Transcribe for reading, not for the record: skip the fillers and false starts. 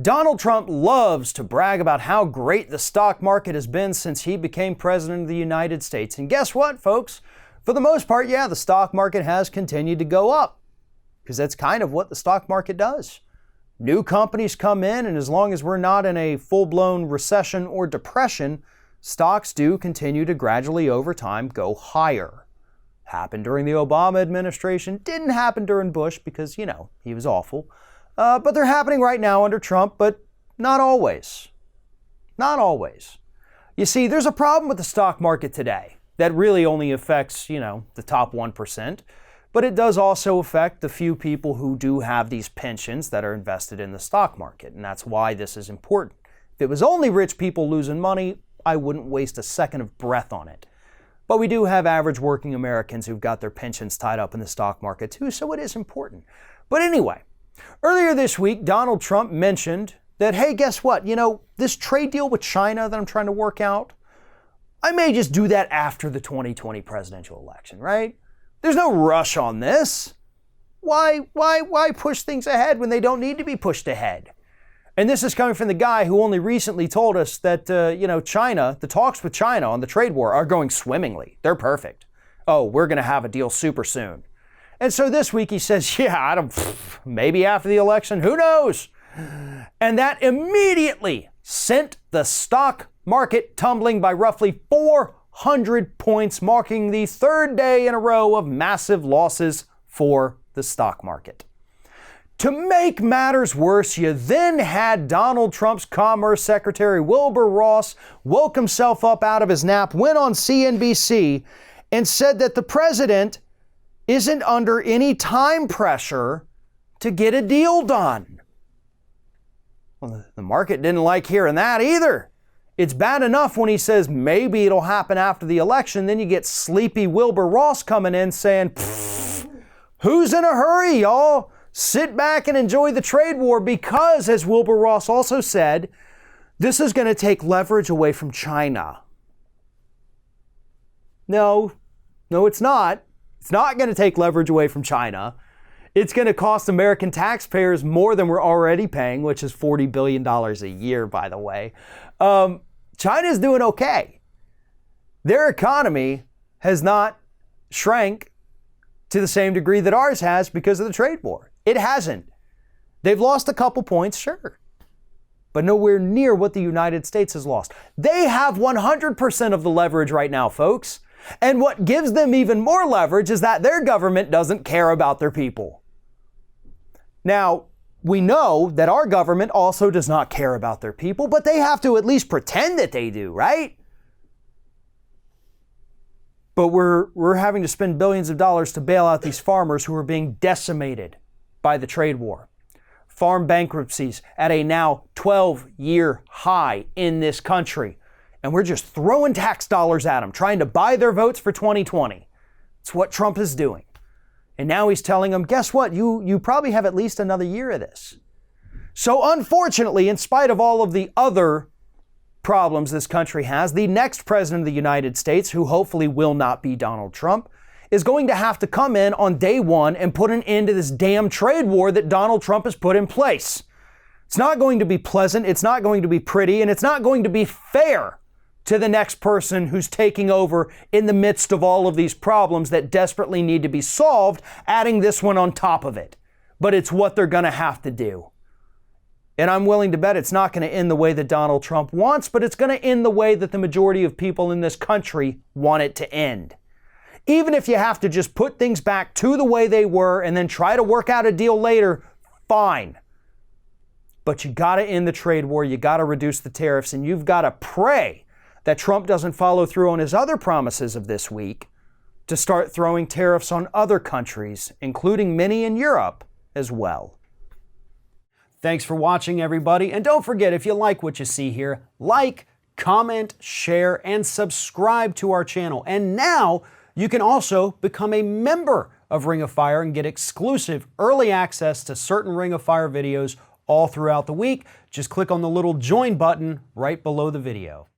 Donald Trump loves to brag about how great the stock market has been since he became president of the United States. And guess what, folks? For the most part, yeah, the stock market has continued to go up because that's kind of what the stock market does. New companies come in, and as long as we're not in a full-blown recession or depression, stocks do continue to gradually over time go higher. Happened during the Obama administration, didn't happen during Bush because, he was awful. But they're happening right now under Trump, but not always. Not always. You see, there's a problem with the stock market today that really only affects, the top 1%. But it does also affect the few people who do have these pensions that are invested in the stock market. And that's why this is important. If it was only rich people losing money, I wouldn't waste a second of breath on it. But we do have average working Americans who've got their pensions tied up in the stock market too, so it is important. But anyway, earlier this week, Donald Trump mentioned that, hey, guess what? This trade deal with China that I'm trying to work out, I may just do that after the 2020 presidential election, right? There's no rush on this. Why push things ahead when they don't need to be pushed ahead? And this is coming from the guy who only recently told us that, China, the talks with China on the trade war are going swimmingly. They're perfect. Oh, we're going to have a deal super soon. And so this week he says, maybe after the election, who knows? And that immediately sent the stock market tumbling by roughly 400 points, marking the third day in a row of massive losses for the stock market. To make matters worse, you then had Donald Trump's Commerce Secretary Wilbur Ross woke himself up out of his nap, went on CNBC, and said that the president isn't under any time pressure to get a deal done. Well, the market didn't like hearing that either. It's bad enough when he says maybe it'll happen after the election. Then you get sleepy Wilbur Ross coming in saying, who's in a hurry, y'all? Sit back and enjoy the trade war because, as Wilbur Ross also said, this is going to take leverage away from China. No, it's not. It's not going to take leverage away from China. It's going to cost American taxpayers more than we're already paying, which is $40 billion a year, by the way. China's doing okay. Their economy has not shrank to the same degree that ours has because of the trade war. It hasn't. They've lost a couple points, sure, but nowhere near what the United States has lost. They have 100% of the leverage right now, folks. And what gives them even more leverage is that their government doesn't care about their people. Now, we know that our government also does not care about their people, but they have to at least pretend that they do, right? But we're having to spend billions of dollars to bail out these farmers who are being decimated by the trade war. Farm bankruptcies at a now 12-year high in this country. And we're just throwing tax dollars at them, trying to buy their votes for 2020. It's what Trump is doing. And now he's telling them, guess what? You probably have at least another year of this. So unfortunately, in spite of all of the other problems this country has, the next president of the United States, who hopefully will not be Donald Trump, is going to have to come in on day one and put an end to this damn trade war that Donald Trump has put in place. It's not going to be pleasant, it's not going to be pretty, and it's not going to be fair to the next person who's taking over in the midst of all of these problems that desperately need to be solved, adding this one on top of it. But it's what they're going to have to do. And I'm willing to bet it's not going to end the way that Donald Trump wants, but it's going to end the way that the majority of people in this country want it to end. Even if you have to just put things back to the way they were and then try to work out a deal later, fine. But you got to end the trade war, you got to reduce the tariffs, and you've got to pray that Trump doesn't follow through on his other promises of this week to start throwing tariffs on other countries, including many in Europe as well. Thanks for watching, everybody. And don't forget, if you like what you see here, like, comment, share, and subscribe to our channel. And now you can also become a member of Ring of Fire and get exclusive early access to certain Ring of Fire videos all throughout the week. Just click on the little join button right below the video.